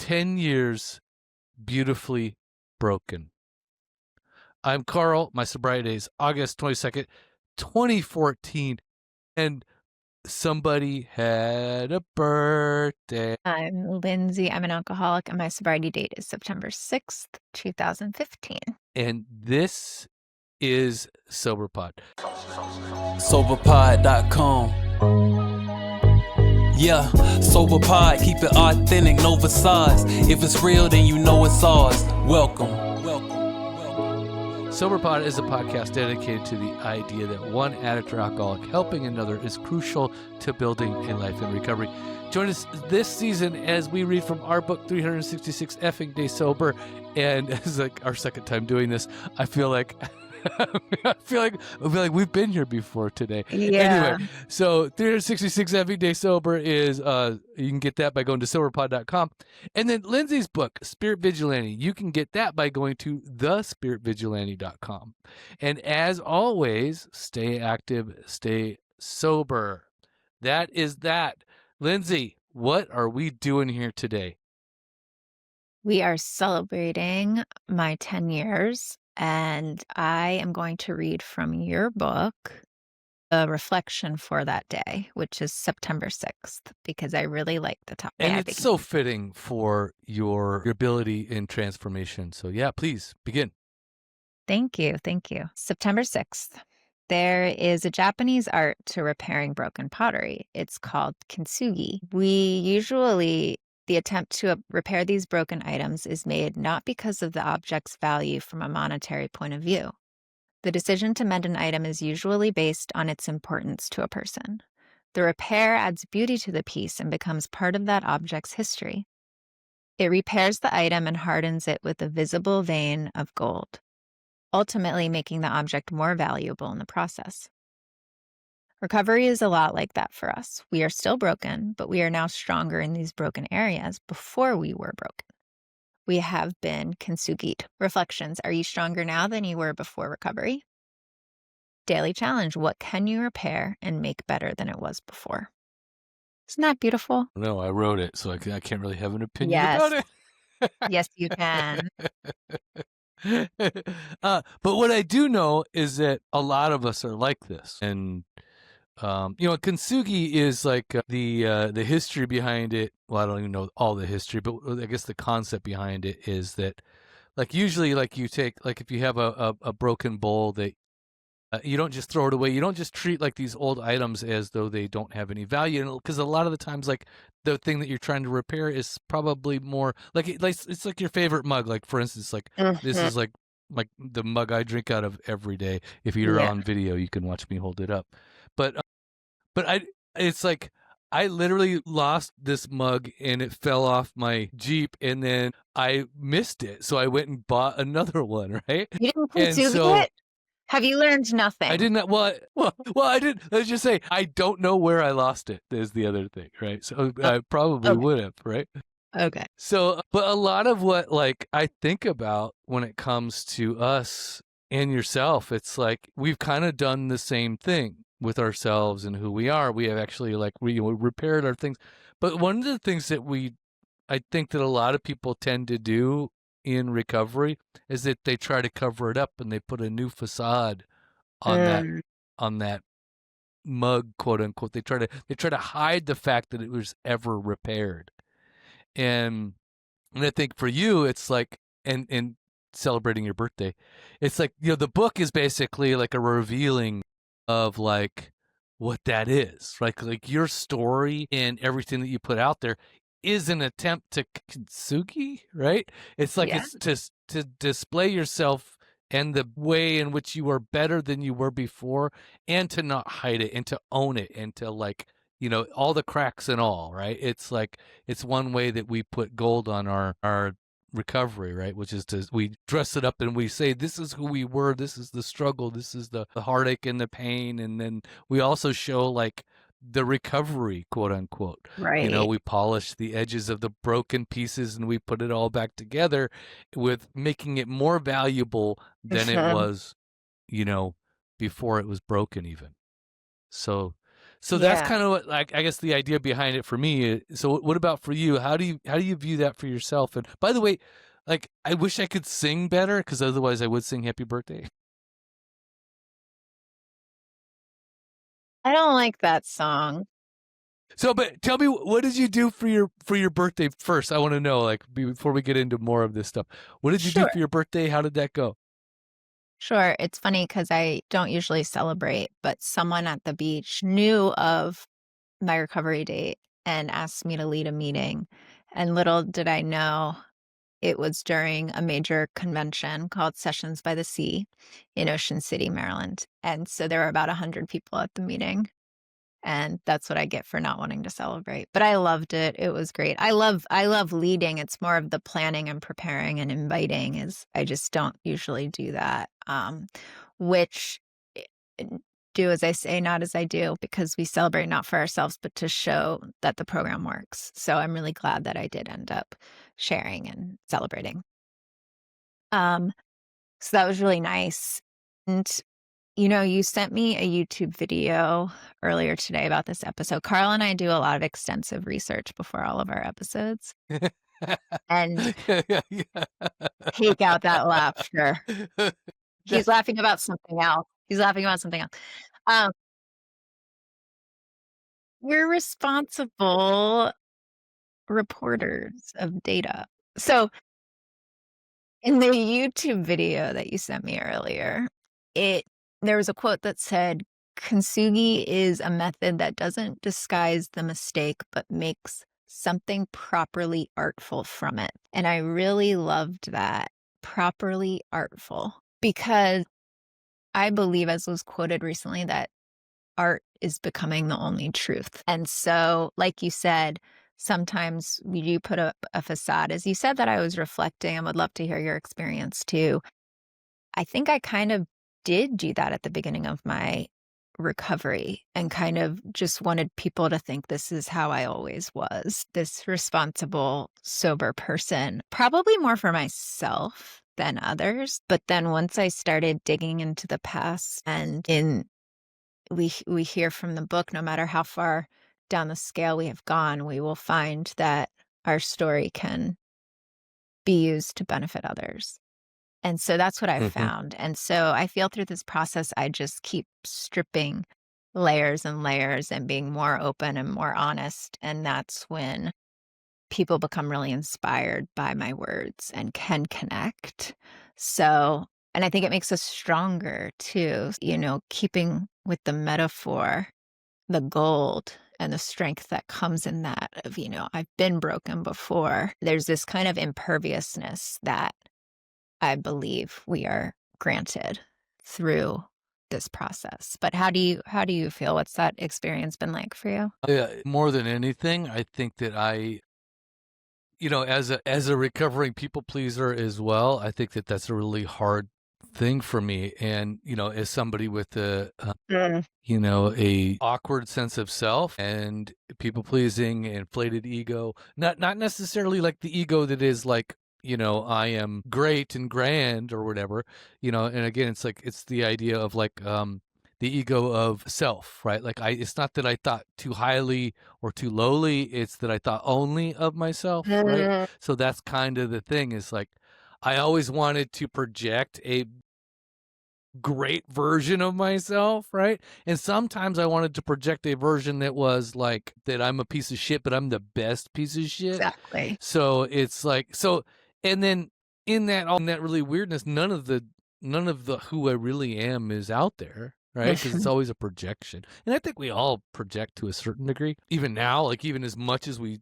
10 years beautifully broken. I'm Carl. My sobriety is August 22nd, 2014. And somebody had a birthday. I'm Lindsey. I'm an alcoholic, and my sobriety date is September 6th, 2015. And this is SoberPod. Soberpod.com. Yeah, SoberPod, keep it authentic, no facades. If it's real, then you know it's ours. Welcome. SoberPod is a podcast dedicated to the idea that one addict or alcoholic helping another is crucial to building a life in recovery. Join us this season as we read from our book, 366 Effing Day Sober. And it's like our second time doing this. I feel like we've been here before today. Yeah. Anyway, so 366 Effing Day Sober is you can get that by going to soberpod.com. And then Lindsey's book, Spirit Vigilante, you can get that by going to thespiritvigilante.com. And as always, stay active, stay sober. That is that. Lindsey, what are we doing here today? We are celebrating my 10 years, and I am going to read from your book a reflection for that day, which is September 6th, because I really like the topic. And it's so fitting for your ability in transformation. So yeah, please begin. Thank you. Thank you. September 6th. There is a Japanese art to repairing broken pottery. It's called Kintsugi. The attempt to repair these broken items is made not because of the object's value from a monetary point of view. The decision to mend an item is usually based on its importance to a person. The repair adds beauty to the piece and becomes part of that object's history. It repairs the item and hardens it with a visible vein of gold, ultimately making the object more valuable in the process. Recovery is a lot like that for us. We are still broken, but we are now stronger in these broken areas before we were broken. We have been kintsugi'd. Reflections. Are you stronger now than you were before recovery? Daily challenge. What can you repair and make better than it was before? Isn't that beautiful? No, I wrote it, so I can't really have an opinion about it. Yes, you can. But what I do know is that a lot of us are like this. And Kintsugi is like the history behind it. Well, I don't even know all the history, but I guess the concept behind it is that, like, usually, like, you take, like, if you have a broken bowl, that you don't just throw it away. You don't just treat like these old items as though they don't have any value. Because a lot of the times, like, the thing that you're trying to repair is probably more like it's like your favorite mug. Like, for instance, like this is like the mug I drink out of every day. If you're on video, you can watch me hold it up. But it's like I literally lost this mug and it fell off my Jeep, and then I missed it, so I went and bought another one. Right? You didn't Kintsugi it? Have you learned nothing? I didn't. Well, I didn't. Let's just say I don't know where I lost it. Is the other thing, right? So I probably would have, right? Okay. So, but a lot of what, like, I think about when it comes to us and yourself, it's like we've kind of done the same thing with ourselves and who we are. We have actually, like, we repaired our things. But one of the things that I think that a lot of people tend to do in recovery is that they try to cover it up and they put a new facade on that mug, quote unquote. They try to hide the fact that it was ever repaired. And I think for you, it's like, and celebrating your birthday, it's like, the book is basically like a revealing of, like, what that is, right? Like your story and everything that you put out there is an attempt to kintsugi, right? It's like it's to display yourself and the way in which you are better than you were before, and to not hide it and to own it and to, like, all the cracks and all, right? It's like, it's one way that we put gold on our recovery, right? Which is we dress it up and we say, this is who we were, this is the struggle, this is the heartache and the pain. And then we also show, like, the recovery, quote unquote. Right. We polish the edges of the broken pieces and we put it all back together, with making it more valuable than it was, before it was broken even. So So that's kind of what, like, I guess the idea behind it for me. So what about for you? How do you view that for yourself? And by the way, like, I wish I could sing better, because otherwise I would sing happy birthday. I don't like that song. So, but tell me, what did you do for your birthday first? I want to know, like, before we get into more of this stuff. What did you do Sure. for your birthday? How did that go? Sure. It's funny because I don't usually celebrate, but someone at the beach knew of my recovery date and asked me to lead a meeting. And little did I know it was during a major convention called Sessions by the Sea in Ocean City, Maryland. And so there were about 100 people at the meeting. And that's what I get for not wanting to celebrate. But I loved it. It was great. I love leading. It's more of the planning and preparing and inviting. Is I just don't usually do that. Which eh, do as I say, not as I do, because we celebrate not for ourselves, but to show that the program works. So I'm really glad that I did end up sharing and celebrating. So that was really nice. And you sent me a YouTube video earlier today about this episode. Carl and I do a lot of extensive research before all of our episodes. And take out that laughter. He's laughing about something else. Um, we're responsible reporters of data. So in the YouTube video that you sent me earlier, there was a quote that said, "Kintsugi is a method that doesn't disguise the mistake, but makes something properly artful from it." And I really loved that, properly artful, because I believe, as was quoted recently, that art is becoming the only truth. And so, like you said, sometimes we do put up a facade. As you said that, I was reflecting, and would love to hear your experience too. I think I kind of did do that at the beginning of my recovery, and kind of just wanted people to think this is how I always was, this responsible, sober person, probably more for myself than others. But then once I started digging into the past, and we hear from the book, no matter how far down the scale we have gone, we will find that our story can be used to benefit others. And so that's what I've found. And so I feel through this process, I just keep stripping layers and layers and being more open and more honest. And that's when people become really inspired by my words and can connect. So, and I think it makes us stronger too, keeping with the metaphor, the gold and the strength that comes in that of, I've been broken before. There's this kind of imperviousness that I believe we are granted through this process. But how do you feel? What's that experience been like for you? Yeah, more than anything, I think that as a recovering people pleaser as well, I think that that's a really hard thing for me. And, as somebody with a awkward sense of self and people pleasing, inflated ego, not necessarily like the ego that is like, I am great and grand or whatever, and again, it's the idea of like, the ego of self, right? Like it's not that I thought too highly or too lowly. It's that I thought only of myself, right? So that's kind of the thing, is like, I always wanted to project a great version of myself, right? And sometimes I wanted to project a version that was like, that I'm a piece of shit, but I'm the best piece of shit. Exactly. So it's like, and then in that really weirdness, none of the who I really am is out there, right? Because it's always a projection. And I think we all project to a certain degree. Even now, like, even as much as we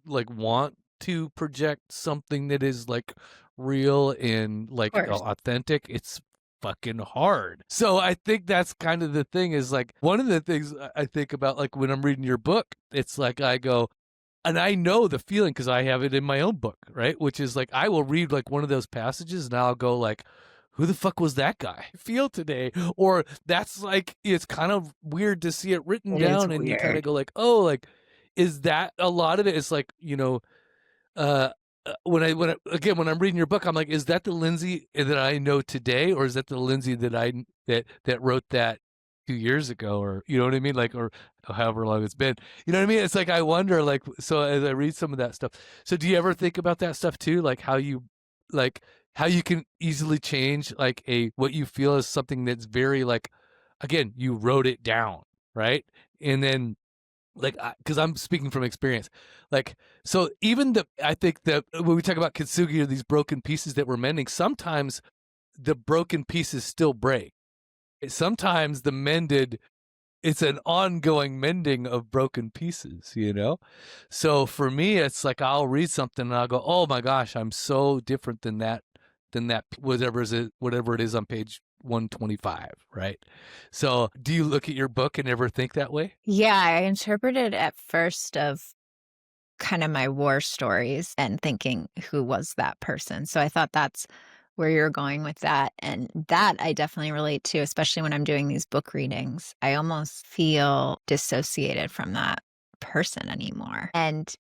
like want to project something that is like real and like authentic, it's fucking hard. So I think that's kind of the thing, is like, one of the things I think about, like, when I'm reading your book, it's like I go, and I know the feeling because I have it in my own book, right? Which is like, I will read like one of those passages and I'll go like, who the fuck was that guy feel today? Or that's like, it's kind of weird to see it written down, and you kind of go like, oh, like, is that a lot of it? It's like, when I'm reading your book, I'm like, is that the Lindsey that I know today, or is that the Lindsey that wrote that 2 years ago, or you know what I mean, like, or however long it's been. You know what I mean? It's like I wonder, like, so as I read some of that stuff. So do you ever think about that stuff too, like like how you can easily change like what you feel is something that's very like, again, you wrote it down, right? And then like, because I'm speaking from experience, like, so even I think that when we talk about kintsugi or these broken pieces that we're mending, sometimes the broken pieces still break. Sometimes the mended, it's an ongoing mending of broken pieces, you know? So for me, it's like I'll read something and I'll go, oh my gosh, I'm so different than that, whatever it is on page 125, right? So do you look at your book and ever think that way? Yeah, I interpreted at first of kind of my war stories and thinking, who was that person? So I thought that's where you're going with that. And that I definitely relate to, especially when I'm doing these book readings. I almost feel dissociated from that person anymore. And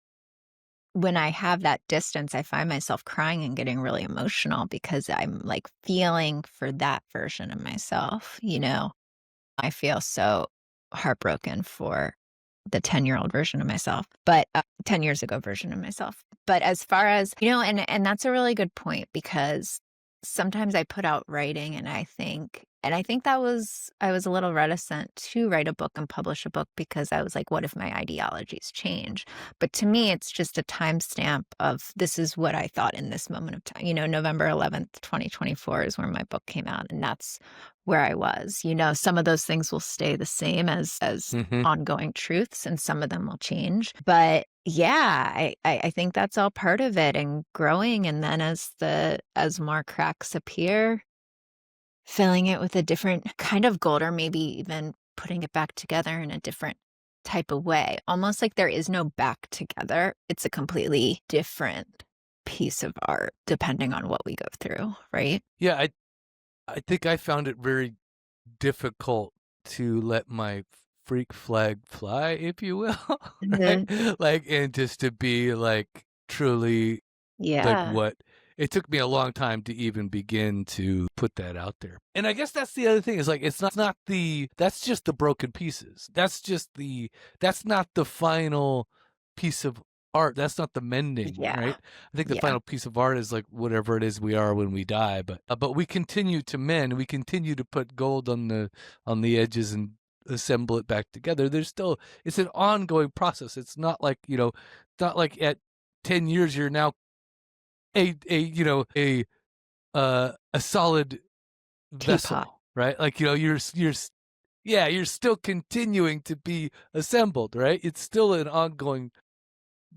when I have that distance, I find myself crying and getting really emotional because I'm like feeling for that version of myself. You know, I feel so heartbroken for the 10-year-old version of myself, but 10 years ago version of myself. But as far as, you know, and that's a really good point, because sometimes I put out writing and I think I was a little reticent to write a book and publish a book because I was like, what if my ideologies change? But to me, it's just a timestamp of this is what I thought in this moment of time. You know, November 11th, 2024 is when my book came out, and that's where I was. You know, some of those things will stay the same as ongoing truths, and some of them will change. But yeah, I think that's all part of it, and growing. And then as more cracks appear, filling it with a different kind of gold, or maybe even putting it back together in a different type of way. Almost like there is no back together. It's a completely different piece of art depending on what we go through, right? Yeah, I think I found it very difficult to let my freak flag fly, if you will, right? Like, and just to be like truly like Yeah. what it took me a long time to even begin to put that out there. And I guess that's the other thing is like, it's not that's just the broken pieces. That's not the final piece of art. That's not the mending, Yeah. right? I think the Yeah. final piece of art is like whatever it is we are when we die, but we continue to mend, we continue to put gold on the edges and assemble it back together. It's an ongoing process. It's not like, you know, not like at 10 years you're now a solid vessel, Teapot. right? Like, you know, you're still continuing to be assembled, right? It's still an ongoing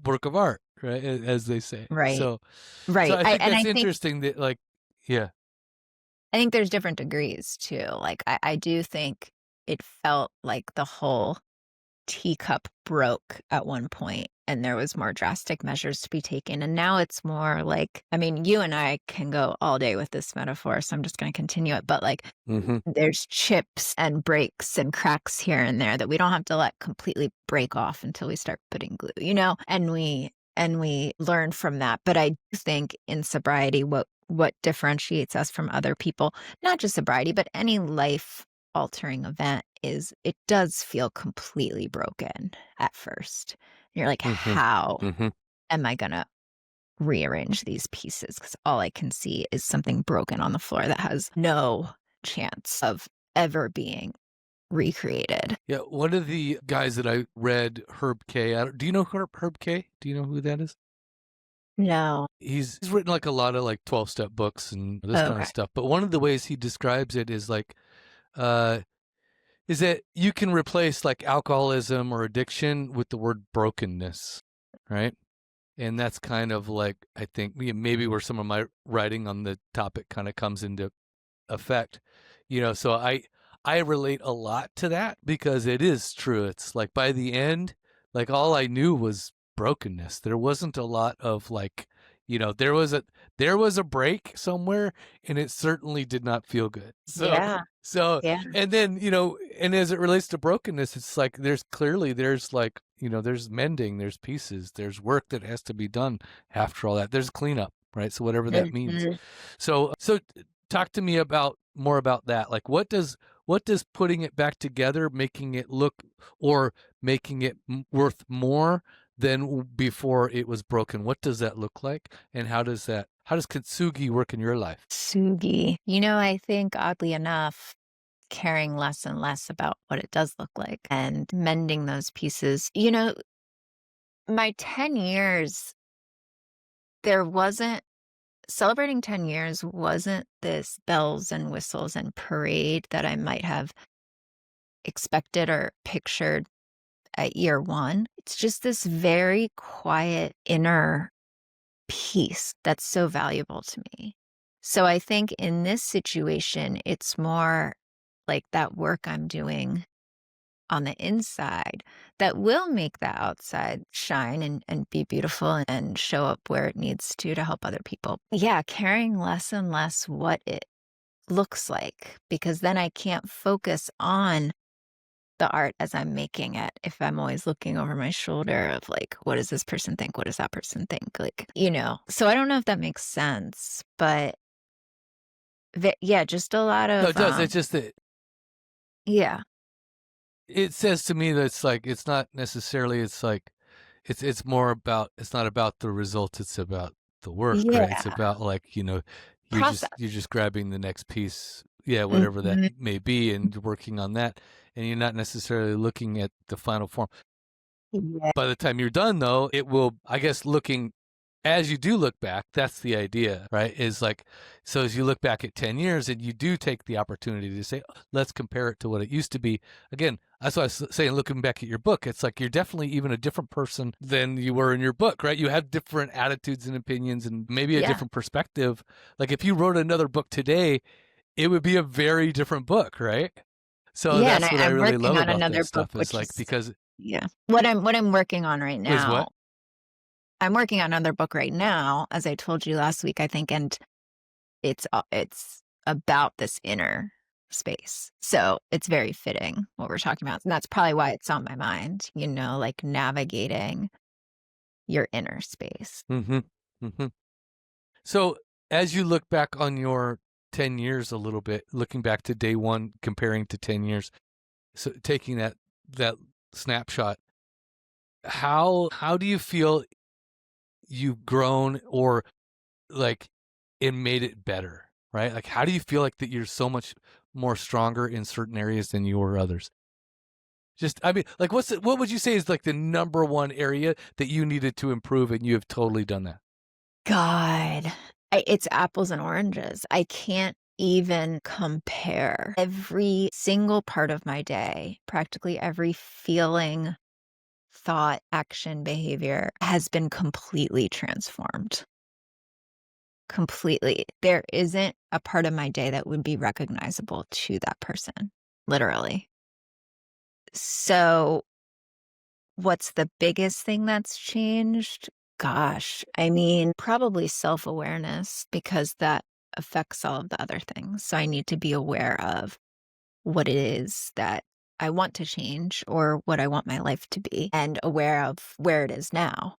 work of art, right? As they say. Right. So Right. I think that's interesting that, like, yeah. I think there's different degrees too. Like I do think it felt like the whole teacup broke at one point and there was more drastic measures to be taken. And now it's more like, I mean, you and I can go all day with this metaphor, so I'm just going to continue it. But like, there's chips and breaks and cracks here and there that we don't have to let completely break off until we start putting glue, you know, and we learn from that. But I do think in sobriety, what differentiates us from other people, not just sobriety, but any life altering event, is it does feel completely broken at first. And you're like, how am I going to rearrange these pieces? Because all I can see is something broken on the floor that has no chance of ever being recreated. Yeah, one of the guys that I read, Herb K. Do you know Herb K? Do you know who that is? No. He's written like a lot of like 12-step books and this kind of stuff. But one of the ways he describes it is like, is that you can replace like alcoholism or addiction with the word brokenness, right? And that's kind of like, I think maybe where some of my writing on the topic kind of comes into effect, you know. So I relate a lot to that because it is true. It's like by the end, like all I knew was brokenness. There wasn't a lot of like, you know, there was a break somewhere and it certainly did not feel good. So and then, you know, and as it relates to brokenness, it's like there's like, you know, there's mending, there's pieces, there's work that has to be done after all that. There's cleanup, right? So whatever that means. So talk to me more about that. Like what does what does putting it back together, making it look or making it worth more than before it was broken, what does that look like? And how does Kintsugi work in your life? Kintsugi. I think oddly enough, caring less and less about what it does look like and mending those pieces. My 10 years, celebrating 10 years wasn't this bells and whistles and parade that I might have expected or pictured at year one. It's just this very quiet inner peace that's so valuable to me. So I think in this situation, it's more like that work I'm doing on the inside that will make the outside shine and be beautiful and show up where it needs to help other people. Yeah, caring less and less what it looks like, because then I can't focus on the art as I'm making it if I'm always looking over my shoulder of like, what does this person think? What does that person think? So I don't know if that makes sense, but yeah, just a lot No, of, it does. It's just that yeah. it says to me that it's like, it's not necessarily, it's like, it's more about, it's not about the result. It's about the work, right? It's Yeah. about like, you're Process. just grabbing the next piece. Yeah. Whatever that Mhm. may be and working on that. And you're not necessarily looking at the final form. Yeah. By the time you're done though, it will, I guess, as you do look back, that's the idea, right? Is like, so as you look back at 10 years and you do take the opportunity to say, let's compare it to what it used to be. Again, that's what I was saying, looking back at your book, it's like you're definitely even a different person than you were in your book, right? You have different attitudes and opinions and maybe a Yeah. different perspective. Like if you wrote another book today, it would be a very different book, right? So Yeah, and that's what I I'm really working love on about another that book, stuff is which like, is because yeah. What I'm working on right is what? now. I'm working on another book right now, as I told you last week, I think, and it's about this inner space. So it's very fitting what we're talking about. And that's probably why it's on my mind, like navigating your inner space. Mm-hmm. Mm-hmm. So as you look back on your 10 years a little bit, looking back to day one, comparing to 10 years, so taking that snapshot, how do you feel you've grown or like it made it better, right? Like how do you feel like that you're so much more stronger in certain areas than you were others? Just, I mean, like what would you say is like the number one area that you needed to improve and you have totally done that? God, it's apples and oranges. I can't even compare. Every single part of my day, practically every feeling, thought, action, behavior has been completely transformed. Completely. There isn't a part of my day that would be recognizable to that person, literally. So, what's the biggest thing that's changed? Gosh, I mean, probably self awareness, because that affects all of the other things. So, I need to be aware of what it is that I want to change or what I want my life to be, and aware of where it is now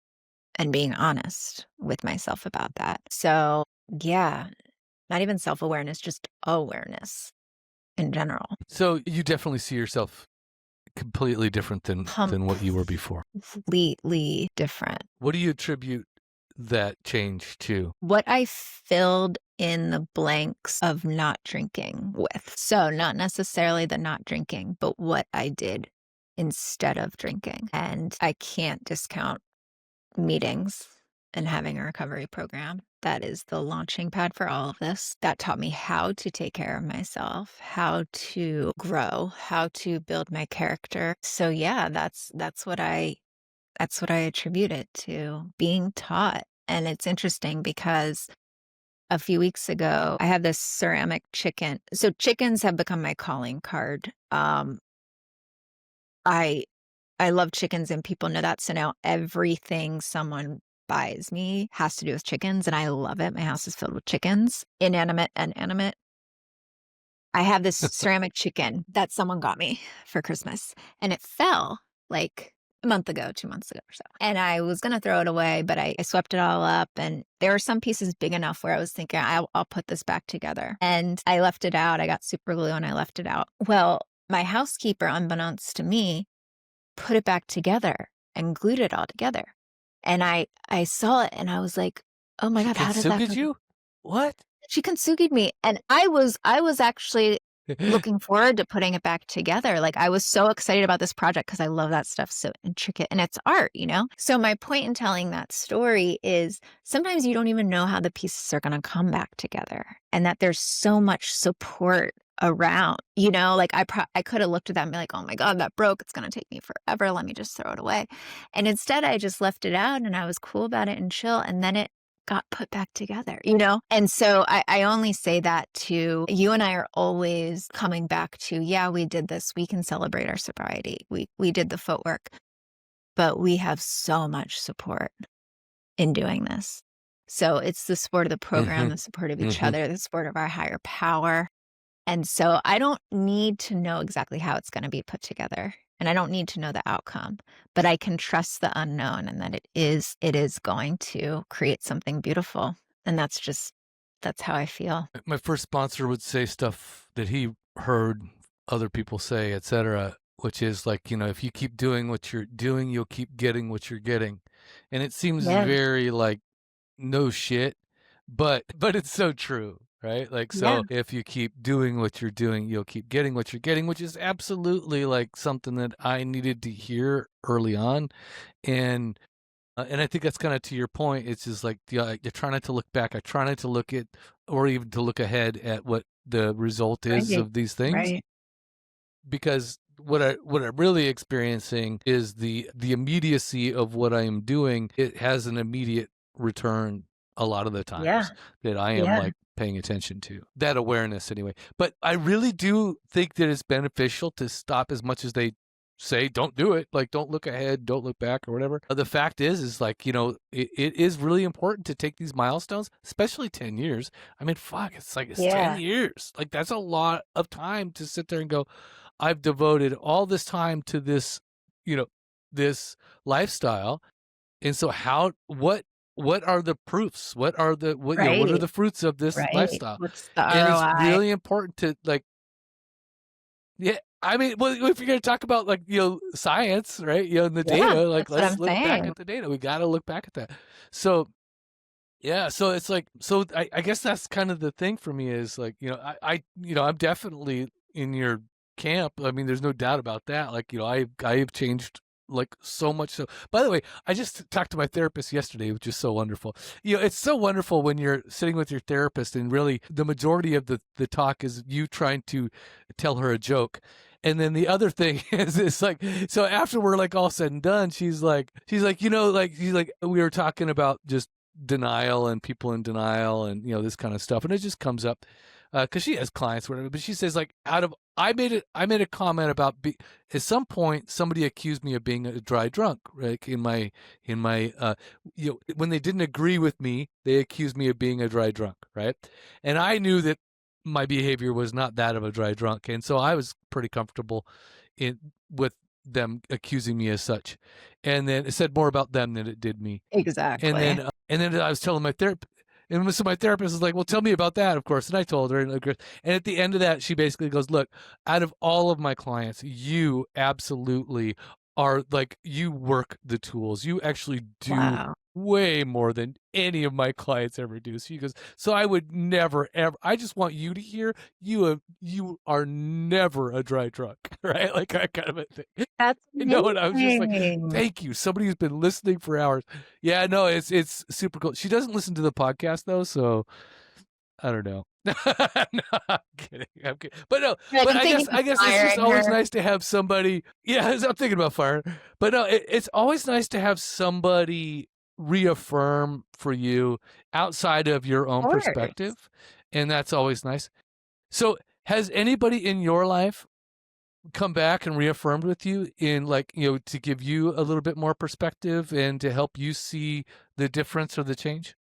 and being honest with myself about that. So, yeah, not even self awareness, just awareness in general. So you definitely see yourself completely different than what you were before. Completely different. What do you attribute that change to? What I filled in the blanks of not drinking with. So, not necessarily the not drinking, but what I did instead of drinking. And I can't discount meetings and having a recovery program. That is the launching pad for all of this. That taught me how to take care of myself, how to grow, how to build my character. So yeah, that's what I attribute it to, being taught. And it's interesting because a few weeks ago, I had this ceramic chicken. So chickens have become my calling card. I love chickens and people know that. So now everything someone buys me has to do with chickens, and I love it. My house is filled with chickens, inanimate and animate. I have this ceramic chicken that someone got me for Christmas, and it fell like a month ago, 2 months ago or so. And I was going to throw it away, but I swept it all up. And there were some pieces big enough where I was thinking, I'll put this back together. And I left it out. I got super glue and I left it out. Well, my housekeeper, unbeknownst to me, put it back together and glued it all together. And I saw it and I was like, oh my God, how did that Kintsugi'd you? What? She Kintsugi'd me. And I was actually looking forward to putting it back together. Like I was so excited about this project because I love that stuff, so intricate, and it's art, you know? So my point in telling that story is sometimes you don't even know how the pieces are going to come back together, and that there's so much support around, you know, like I could have looked at that and be like, oh my God, that broke. It's going to take me forever. Let me just throw it away. And instead I just left it out and I was cool about it and chill. And then it got put back together, you know? And so I only say that to you, and I are always coming back to, yeah, we did this. We can celebrate our sobriety. We did the footwork, but we have so much support in doing this. So it's the support of the program, the support of each other, the support of our higher power. And so I don't need to know exactly how it's going to be put together. And I don't need to know the outcome, but I can trust the unknown and that it is going to create something beautiful. And that's how I feel. My first sponsor would say stuff that he heard other people say, etc., which is like, you know, if you keep doing what you're doing, you'll keep getting what you're getting. And it seems very like no shit, but it's so true. Right? Like, so if you keep doing what you're doing, you'll keep getting what you're getting, which is absolutely like something that I needed to hear early on. And I think that's kind of to your point. It's just like, you're trying not to look back. I try not to look at, or even to look ahead at what the result is of these things. Right. Because what I'm really experiencing is the immediacy of what I am doing. It has an immediate return a lot of the times that I am like paying attention to that awareness anyway. But I really do think that it's beneficial to stop as much as they say, don't do it. Like, don't look ahead, don't look back or whatever. The fact is like, you know, it is really important to take these milestones, especially 10 years. I mean, fuck, it's 10 years. Like, that's a lot of time to sit there and go, I've devoted all this time to this, you know, this lifestyle. And so what are the proofs? What are the what are the fruits of this lifestyle? What's the and ROI? It's really important to like, I mean, well, if you're going to talk about like, you know, science, right? You know, and the data, like let's look back at the data. We got to look back at that. So so it's like, so I guess that's kind of the thing for me is like, you know, I'm definitely in your camp. I mean, there's no doubt about that. Like, you know, I've changed like so much. So, by the way, I just talked to my therapist yesterday, which is so wonderful. You know, it's so wonderful when you're sitting with your therapist and really the majority of the talk is you trying to tell her a joke. And then the other thing is, it's like, so after we're like all said and done, she's like, you know, like, we were talking about just denial and people in denial and, you know, this kind of stuff. And it just comes up because she has clients, whatever. But she says like, I made a comment about at some point somebody accused me of being a dry drunk, right? In my you know, when they didn't agree with me, they accused me of being a dry drunk, right? And I knew that my behavior was not that of a dry drunk, and so I was pretty comfortable with them accusing me as such. And then it said more about them than it did me. Exactly. And then I was telling my therapist. And so my therapist was like, well, tell me about that, of course. And I told her. And at the end of that, she basically goes, look, out of all of my clients, you absolutely are like, you work the tools. You actually do way more than any of my clients ever do. So she goes, so I would never, ever, I just want you to hear you are never a dry drunk, right? Like that kind of a thing. That's amazing. You know, and I was just like, thank you. Somebody who's been listening for hours. Yeah, no, it's super cool. She doesn't listen to the podcast though, so I don't know. No, I'm kidding. But no, but I guess it's just always nice to have somebody. Yeah, I'm thinking about fire. But no, it's always nice to have somebody reaffirm for you outside of your own perspective. And that's always nice. So has anybody in your life come back and reaffirmed with you in like, you know, to give you a little bit more perspective and to help you see the difference or the change?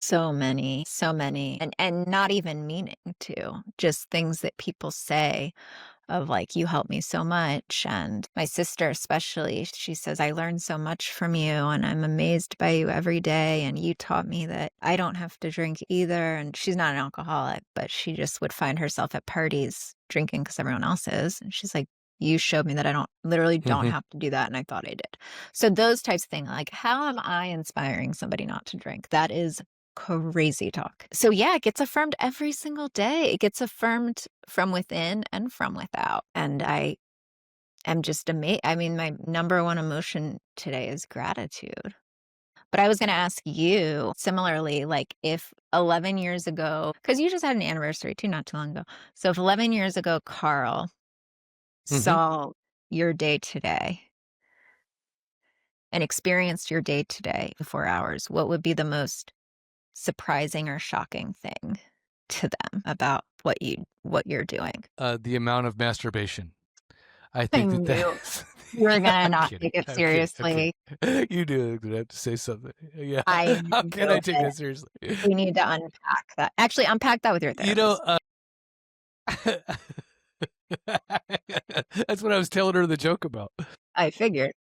So many, and not even meaning to, just things that people say of like, you helped me so much. And my sister, especially, she says, I learned so much from you and I'm amazed by you every day. And you taught me that I don't have to drink either. And she's not an alcoholic, but she just would find herself at parties drinking because everyone else is. And she's like, you showed me that I literally don't have to do that. And I thought I did. So those types of things, like, how am I inspiring somebody not to drink? That is crazy talk. So yeah, it gets affirmed every single day. It gets affirmed from within and from without. And I am just amazed. I mean, my number one emotion today is gratitude. But I was going to ask you similarly, like if 11 years ago, because you just had an anniversary too, not too long ago. So if 11 years ago, Carl saw your day today and experienced your day today before ours, what would be the most surprising or shocking thing to them about what you're doing? The amount of masturbation. I I think knew that's. you were gonna I'm not kidding. take it I'm kidding. seriously. You do have to say something. Yeah. I How can I knew take it. that seriously? We need to unpack that. Actually, unpack that with your You know, therapist. that's what I was telling her the joke about. I figured.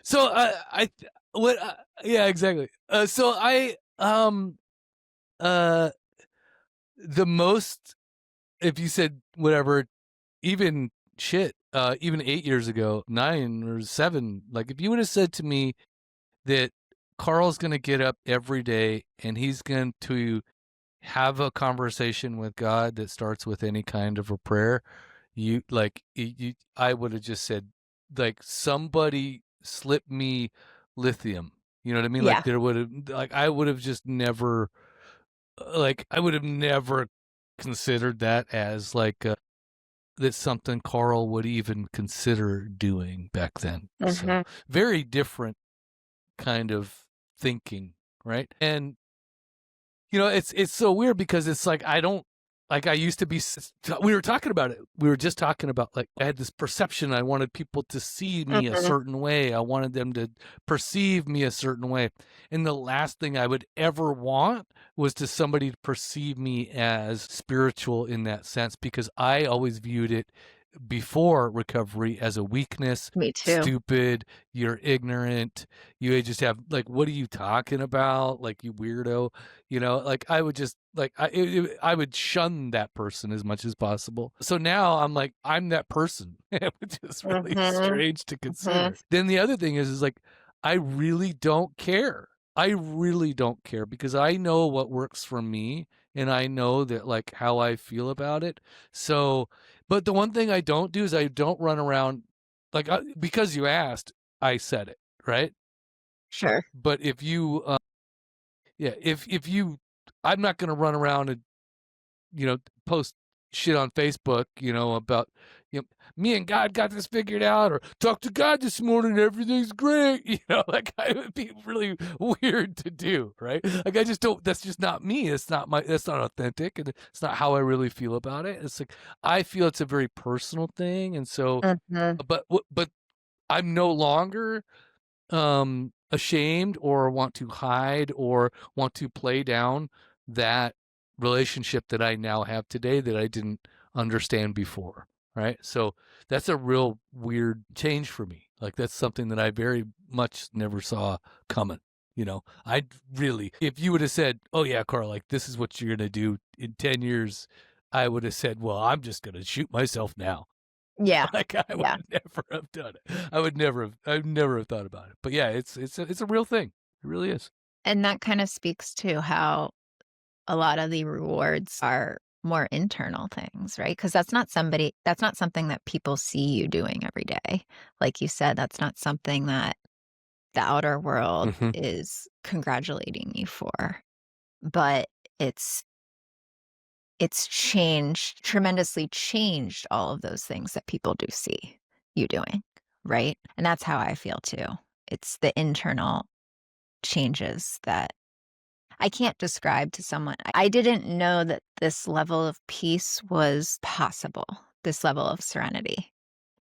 So yeah, exactly. So I the most, if you said whatever, even shit, even 8 years ago, 9 or 7, like if you would have said to me that Carl's going to get up every day and he's going to have a conversation with God that starts with any kind of a prayer, I would have just said, like, somebody slipped me lithium. You know what I mean? Yeah. Like there would have, like, I would have just never, like, I would have never considered that as like that's something Carl would even consider doing back then. So very different kind of thinking, right? And you know, it's so weird because it's like I don't, like I used to be. We were talking about it. We were just talking about, like, I had this perception. I wanted people to see me a certain way. I wanted them to perceive me a certain way. And the last thing I would ever want was to somebody to perceive me as spiritual in that sense, because I always viewed it before recovery as a weakness. Me too. Stupid, you're ignorant, you just have, like, what are you talking about, like, you weirdo, you know, like I would just, like, I would shun that person as much as possible. So now I'm like, I'm that person, which is really strange to consider. Then the other thing is like, I really don't care. I really don't care because I know what works for me and I know that, like, how I feel about it. So, but the one thing I don't do is I don't run around, like, because you asked, I said it, right? Sure. But if you, if you, I'm not going to run around and, you know, post shit on Facebook, you know, about, you know, me and God got this figured out, or talk to God this morning, everything's great. You know, like, it would be really weird to do, right? Like, I just don't, that's just not me. That's not authentic. And it's not how I really feel about it. It's like, I feel it's a very personal thing. And so, but I'm no longer, ashamed or want to hide or want to play down that relationship that I now have today that I didn't understand before, right? So that's a real weird change for me. Like, that's something that I very much never saw coming. You know, I'd really, if you would have said, oh yeah, Carl, like, this is what you're going to do in 10 years, I would have said, well, I'm just going to shoot myself now. Yeah. Like, I would never have done it. I'd never have thought about it. But yeah, it's a real thing. It really is. And that kind of speaks to how a lot of the rewards are more internal things, right? Because that's not something that people see you doing every day. Like you said, that's not something that the outer world is congratulating you for. But it's tremendously changed all of those things that people do see you doing, right? And that's how I feel too. It's the internal changes that I can't describe to someone. I didn't know that this level of peace was possible, this level of serenity,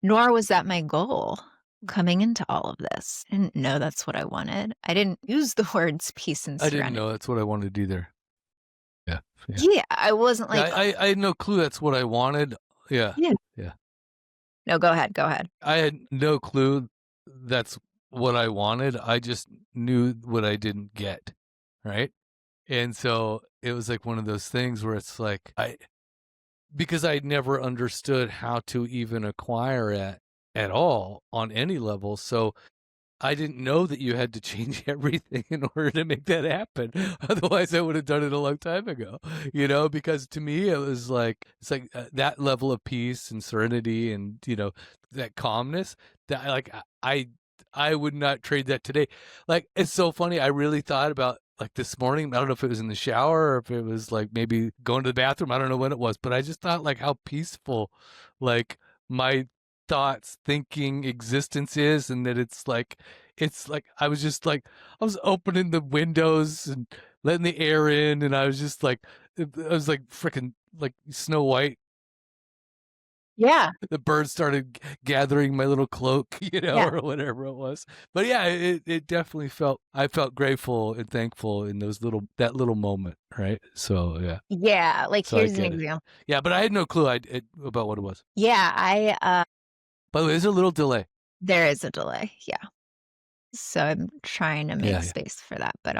nor was that my goal coming into all of this. I didn't know that's what I wanted. I didn't use the words peace and serenity. I didn't know that's what I wanted either. Yeah, I wasn't like, I had no clue that's what I wanted. Yeah. No, go ahead. Go ahead. I had no clue that's what I wanted. I just knew what I didn't get, right? And so it was like one of those things where it's like because I never understood how to even acquire it at all on any level. So I didn't know that you had to change everything in order to make that happen. Otherwise, I would have done it a long time ago, because to me, it was like, it's like that level of peace and serenity and, that calmness that I would not trade that today. Like, it's so funny. I really thought about like this morning. I don't know if it was in the shower or if it was like maybe going to the bathroom. I don't know when it was, but I just thought like how peaceful, like my thoughts, thinking, existence is, and that it's like I was just like I was opening the windows and letting the air in, and I was just like I was like freaking like Snow White. Yeah. The birds started gathering my little cloak, Yeah. or whatever it was. But yeah, it definitely I felt grateful and thankful in that little moment, right? So yeah. Yeah. Like, So I here's an get it. example. Yeah, but I had no clue about what it was. Yeah. By the way, there's a little delay. There is a delay. Yeah. So I'm trying to make Yeah. space for that, but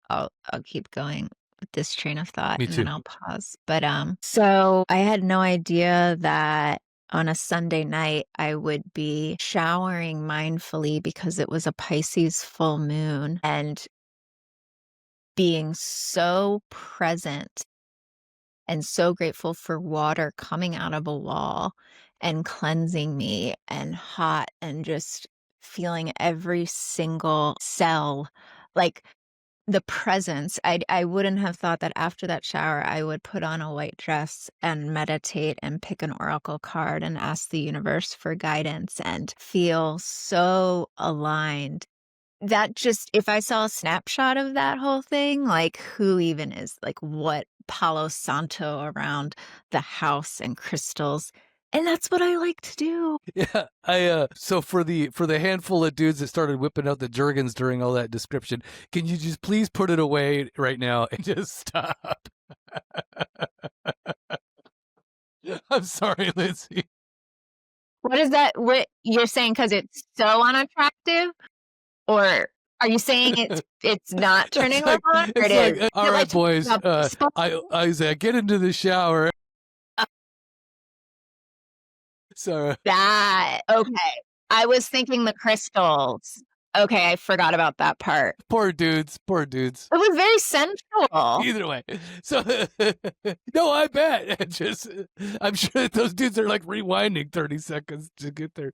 I'll keep going with this train of thought Me and too. then I'll pause. But so I had no idea that on a Sunday night I would be showering mindfully because it was a Pisces full moon and being so present and so grateful for water coming out of a wall and cleansing me and hot and just feeling every single cell, like the presence. I wouldn't have thought that after that shower I would put on a white dress and meditate and pick an oracle card and ask the universe for guidance and feel so aligned. That just, if I saw a snapshot of that whole thing, like who even is, like what Palo Santo around the house and crystals. And that's what I like to do. Yeah, so for the handful of dudes that started whipping out the Jergens during all that description, can you just please put it away right now and just stop? I'm sorry, Lindsey. What is that? What you're saying because it's so unattractive? Or are you saying it's not turning like, on? Or it's it is? like, all right, boys. I I get into the shower. Sorry. that. Okay. I was thinking the crystals. Okay, I forgot about that part. Poor dudes. It was very sensual. Either way. So, no, I bet. I'm sure that those dudes are like rewinding 30 seconds to get there.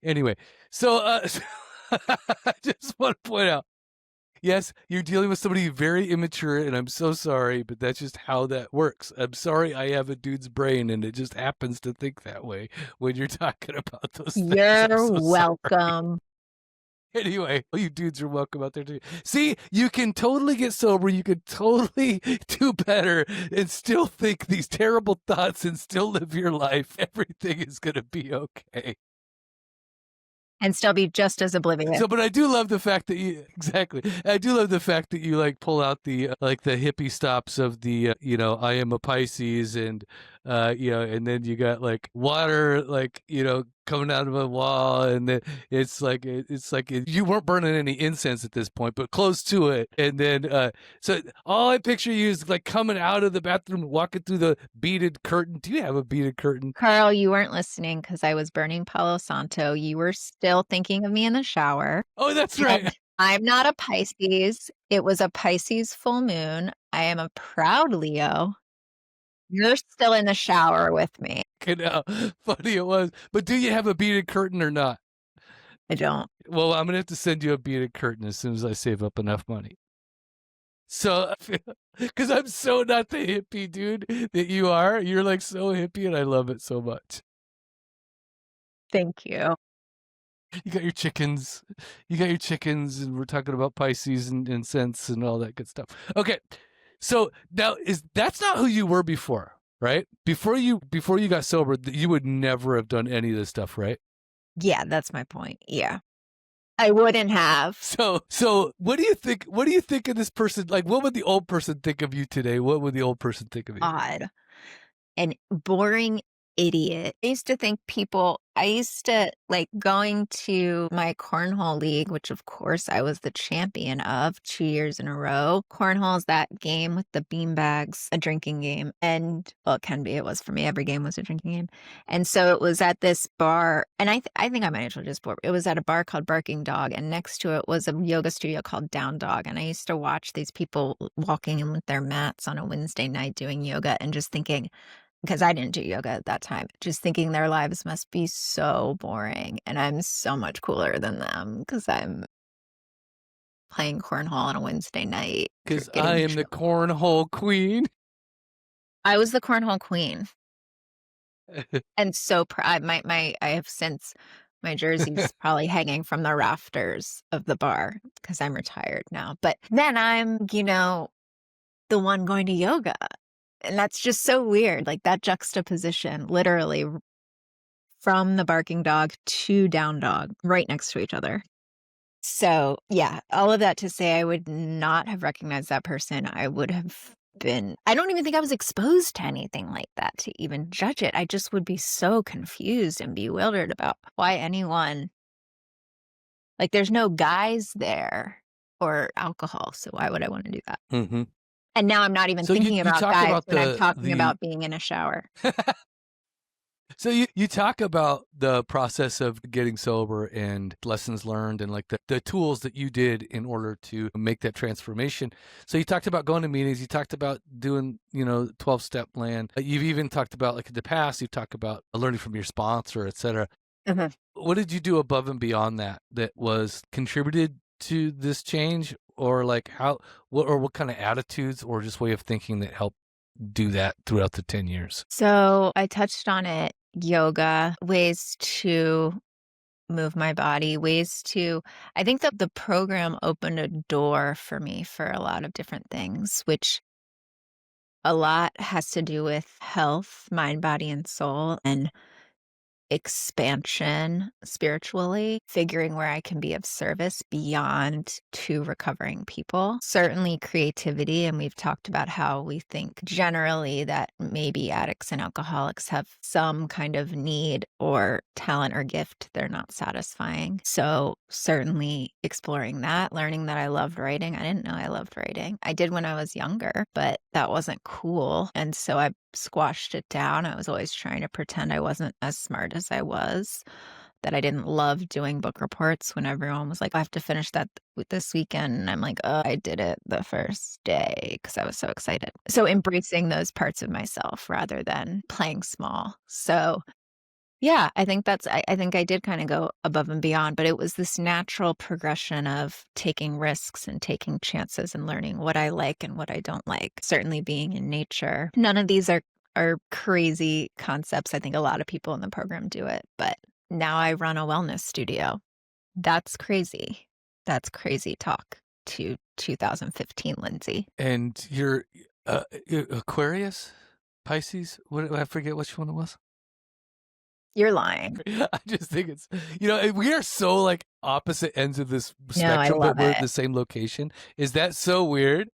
Anyway, so I just want to point out, yes, you're dealing with somebody very immature, and I'm so sorry, but that's just how that works. I'm sorry I have a dude's brain, and it just happens to think that way when you're talking about those things. You're so welcome. Anyway, you dudes are welcome out there too. See, you can totally get sober. You can totally do better and still think these terrible thoughts and still live your life. Everything is going to be okay. And still be just as oblivious. So, but I do love the fact that I do love the fact that you like pull out the like the hippie stops of the I am a Pisces and and then you got like water like coming out of a wall, and then it's like you weren't burning any incense at this point, but close to it. And then so all I picture you is like coming out of the bathroom, walking through the beaded curtain. Do you have a beaded curtain? Carl, you weren't listening because I was burning Palo Santo. You were still thinking of me in the shower. Oh, that's right. I'm not a Pisces. It was a Pisces full moon. I am a proud Leo. You're still in the shower with me. How funny it was. But do you have a beaded curtain or not? I don't. Well, I'm gonna have to send you a beaded curtain as soon as I save up enough money. So, because I'm so not the hippie dude that you are. You're like so hippie, and I love it so much. Thank you. You got your chickens. And we're talking about Pisces and scents and all that good stuff. Okay, so now that's not who you were before, right? Before you got sober, you would never have done any of this stuff, right? Yeah, that's my point. Yeah. I wouldn't have. So what do you think? What do you think of this person? Like, what would the old person think of you today? What would the old person think of you? Odd and boring idiot. I used to think I used to like going to my cornhole league, which of course I was the champion of 2 years in a row. Cornhole is that game with the beanbags, a drinking game. And well, it can be, it was for me. Every game was a drinking game. And so it was at this bar, and I think I might as well just it was at a bar called Barking Dog, and next to it was a yoga studio called Down Dog. And I used to watch these people walking in with their mats on a Wednesday night doing yoga and just thinking, because I didn't do yoga at that time, just thinking their lives must be so boring. And I'm so much cooler than them because I'm playing cornhole on a Wednesday night. Because I am the cornhole queen. I was the cornhole queen. And so I have since my jersey's probably hanging from the rafters of the bar because I'm retired now. But then I'm, the one going to yoga. And that's just so weird. Like that juxtaposition, literally from the Barking Dog to Down Dog, right next to each other. So yeah, all of that to say I would not have recognized that person. I would have I don't even think I was exposed to anything like that to even judge it. I just would be so confused and bewildered about why anyone, like there's no guys there or alcohol. So why would I want to do that? Mm-hmm. And now I'm not even thinking about guys when I'm talking about being in a shower. So you talk about the process of getting sober and lessons learned and like the tools that you did in order to make that transformation. So you talked about going to meetings. You talked about doing, 12-step plan. You've even talked about like in the past, you've talked about learning from your sponsor, et cetera. Mm-hmm. What did you do above and beyond that was contributed to this change, or like what kind of attitudes or just way of thinking that helped do that throughout the 10 years? So I touched on it. Yoga, ways to move my body, I think that the program opened a door for me for a lot of different things, which a lot has to do with health, mind, body, and soul, and expansion spiritually, figuring where I can be of service beyond to recovering people. Certainly creativity, and we've talked about how we think generally that maybe addicts and alcoholics have some kind of need or talent or gift they're not satisfying. So certainly exploring that, learning that I loved writing. I didn't know I loved writing. I did when I was younger, but that wasn't cool. And so I squashed it down. I was always trying to pretend I wasn't as smart as I was, that I didn't love doing book reports when everyone was like, I have to finish that this weekend. And I'm like, oh, I did it the first day because I was so excited. So embracing those parts of myself rather than playing small. So yeah, I think I think I did kind of go above and beyond, but it was this natural progression of taking risks and taking chances and learning what I like and what I don't like. Certainly being in nature. None of these are crazy concepts. I think a lot of people in the program do it, but now I run a wellness studio. That's crazy. That's crazy talk to 2015 Lindsey. And you're Aquarius, Pisces. I forget which one it was. You're lying. I just think it's, we are so like opposite ends of this spectrum, but we're in the same location. Is that so weird?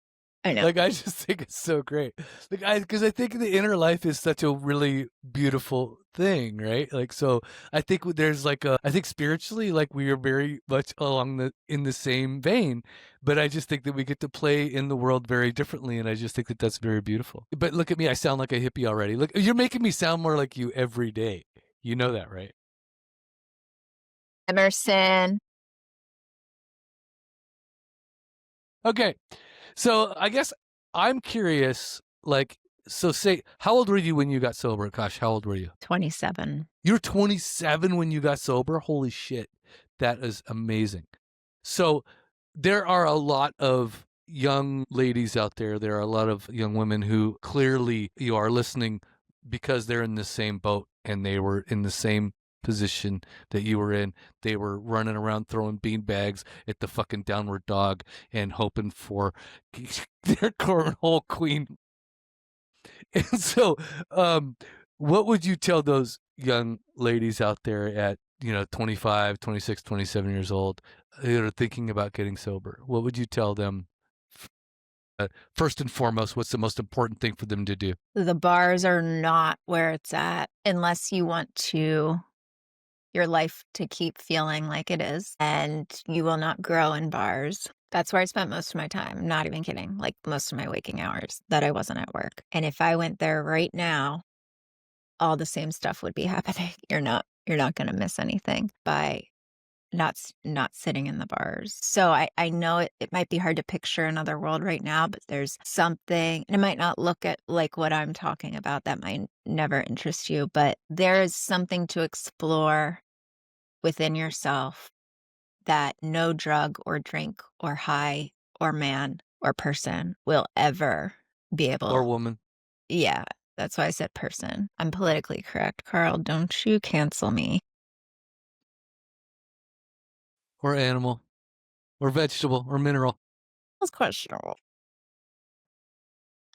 I know. Like, I just think it's so great. Like, because I think the inner life is such a really beautiful thing, right? Like, so I think there's like I think spiritually, like we are very much in the same vein, but I just think that we get to play in the world very differently. And I just think that that's very beautiful. But look at me. I sound like a hippie already. Look, you're making me sound more like you every day. You know that, right? Emerson. Okay. So I guess I'm curious, like, so say, how old were you when you got sober? Gosh, how old were you? 27. You were 27 when you got sober? Holy shit. That is amazing. So there are a lot of young ladies out there. There are a lot of young women who clearly you are listening because they're in the same boat and they were in the same position that you were in. They were running around throwing bean bags at the fucking Downward Dog and hoping for their cornhole queen. And so what would you tell those young ladies out there at 25, 26, 27 years old that are thinking about getting sober? What would you tell them first and foremost, what's the most important thing for them to do? The bars are not where it's at unless you want your life to keep feeling like it is, and you will not grow in bars. That's where I spent most of my time. I'm not even kidding. Like most of my waking hours that I wasn't at work. And if I went there right now, all the same stuff would be happening. You're not going to miss anything by not sitting in the bars. So I know it might be hard to picture another world right now, but there's something, and it might not look at like what I'm talking about. That might never interest you, but there is something to explore within yourself that no drug or drink or high or man or person will ever be able. Or woman. Yeah, that's why I said person. I'm politically correct. Carl, don't you cancel me. Or animal. Or vegetable. Or mineral. That's questionable.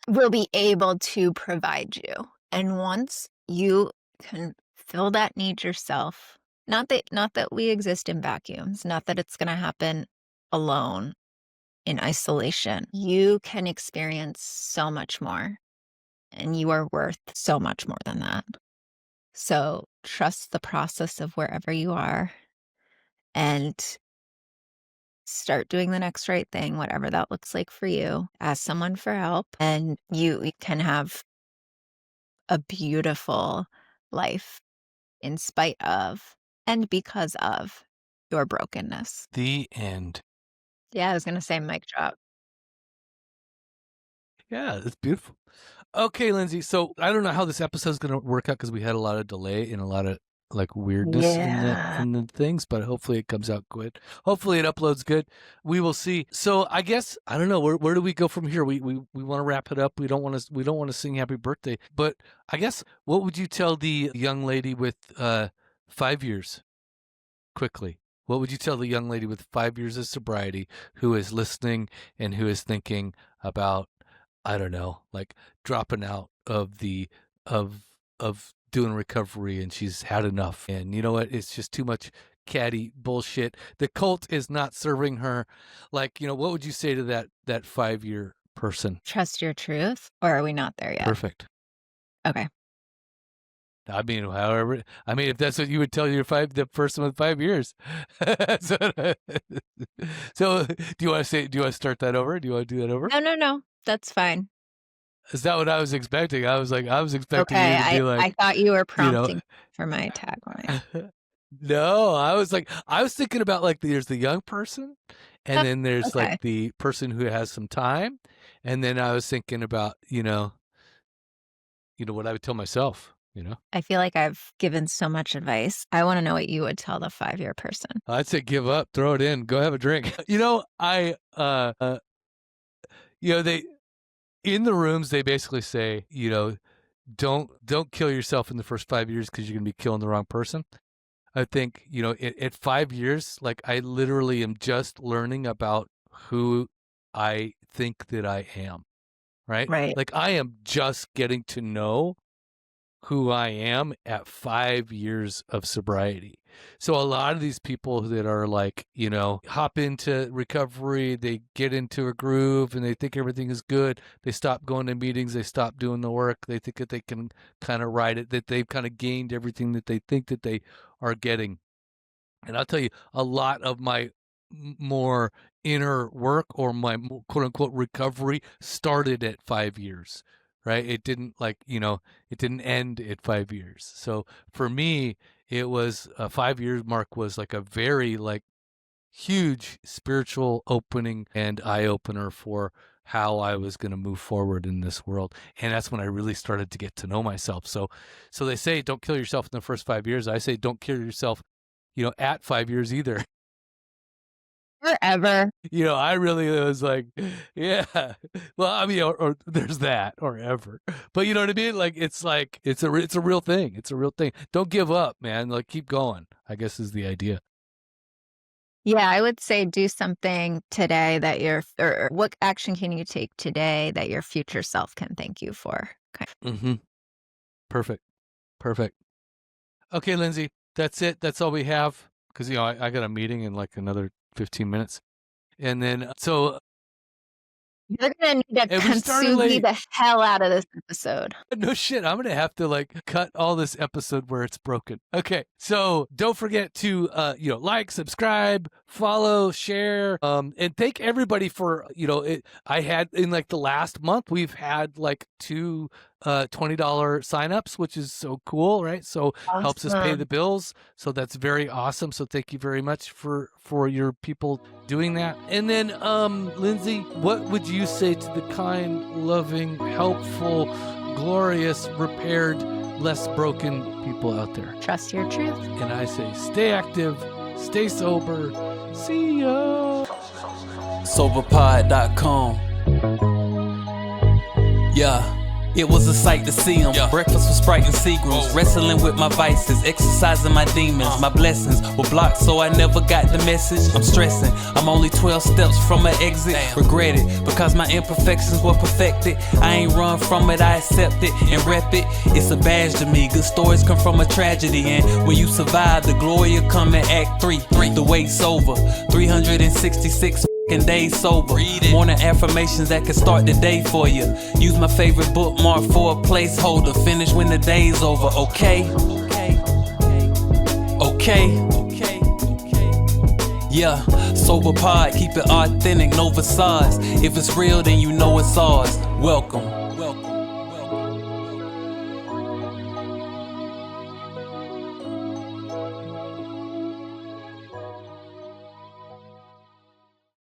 Will be able to provide you. And once you can fill that need yourself, not that we exist in vacuums, not that it's going to happen alone in isolation, you can experience so much more, and you are worth so much more than that. So trust the process of wherever you are and start doing the next right thing, whatever that looks like for you. Ask someone for help, and you can have a beautiful life in spite of and because of your brokenness. The end. Yeah, I was going to say mic drop. Yeah, it's beautiful. Okay, Lindsey. So I don't know how this episode is going to work out because we had a lot of delay and a lot of like weirdness in the things, but hopefully it comes out good. Hopefully it uploads good. We will see. So I guess I don't know where do we go from here. We want to wrap it up. We don't want to sing happy birthday, but I guess what would you tell the young lady with 5 years? Quickly, what would you tell the young lady with 5 years of sobriety who is listening and who is thinking about, I don't know, like dropping out of the of doing recovery, and she's had enough, and you know what, it's just too much catty bullshit, the cult is not serving her, like, you know, what would you say to that 5-year person? Trust your truth, or are we not there yet? Perfect. Okay. I mean, however, if that's what you would tell the person with 5 years. So, do you want to start that over? Do you want to do that over? No. That's fine. Is that what I was expecting? I was expecting Okay, you to be like, I thought you were prompting for my tagline. No, I was thinking about like there's the young person, and then there's Okay. like the person who has some time, and then I was thinking about you know what I would tell myself. I feel like I've given so much advice. I want to know what you would tell the 5-year person. I'd say give up, throw it in, go have a drink. They in the rooms they basically say, don't kill yourself in the first 5 years because you're gonna be killing the wrong person. I think at 5 years, like I literally am just learning about who I think that I am, right? Right. Like I am just getting to know who I am at 5 years of sobriety. So a lot of these people that are like, hop into recovery, they get into a groove and they think everything is good. They stop going to meetings. They stop doing the work. They think that they can kind of ride it, that they've kind of gained everything that they think that they are getting. And I'll tell you, a lot of my more inner work or my quote unquote recovery started at 5 years. Right. It didn't it didn't end at 5 years. So for me, it was a 5 years mark was like a very like huge spiritual opening and eye opener for how I was going to move forward in this world. And that's when I really started to get to know myself. So they say, don't kill yourself in the first 5 years. I say, don't kill yourself, at 5 years either. Forever. I really was like, yeah. Well, I mean, or there's that, or ever. But you know what I mean? Like, it's a real thing. It's a real thing. Don't give up, man. Like, keep going, I guess is the idea. Yeah, I would say do something today that or what action can you take today that your future self can thank you for? Okay. Mm-hmm. Perfect. Okay, Lindsey, that's it. That's all we have. Because, I got a meeting in like another 15 minutes. And then, so You're gonna need to And we started Kintsugi late. the hell out of this episode. No shit, I'm gonna have to like cut all this episode where it's broken. Okay, so don't forget to like, subscribe, follow, share, and thank everybody for I had in like the last month we've had like 2 $20 signups, which is so cool, right? So helps us pay Awesome. the bills. So that's very awesome. So thank you very much for your people doing that. And then Lindsey, what would you say to the kind, loving, helpful, glorious, repaired, less broken people out there? Trust your truth. And I say stay active, stay sober. See ya. Soberpod.com. Yeah. It was a sight to see them. Yeah. Breakfast with Sprite and Seagrams. Wrestling with my vices, exercising my demons. My blessings were blocked, so I never got the message. I'm stressing, I'm only 12 steps from an exit. Damn. Regret it, because my imperfections were perfected. I ain't run from it, I accept it and rep it. It's a badge to me, good stories come from a tragedy. And when you survive, the glory will come in Act 3. The wait's over, 366 days sober. Morning affirmations that can start the day for you. Use my favorite bookmark for a placeholder. Finish when the day's over. Okay. Yeah, sober pod, keep it authentic, no facades. If it's real, then you know it's ours. Welcome.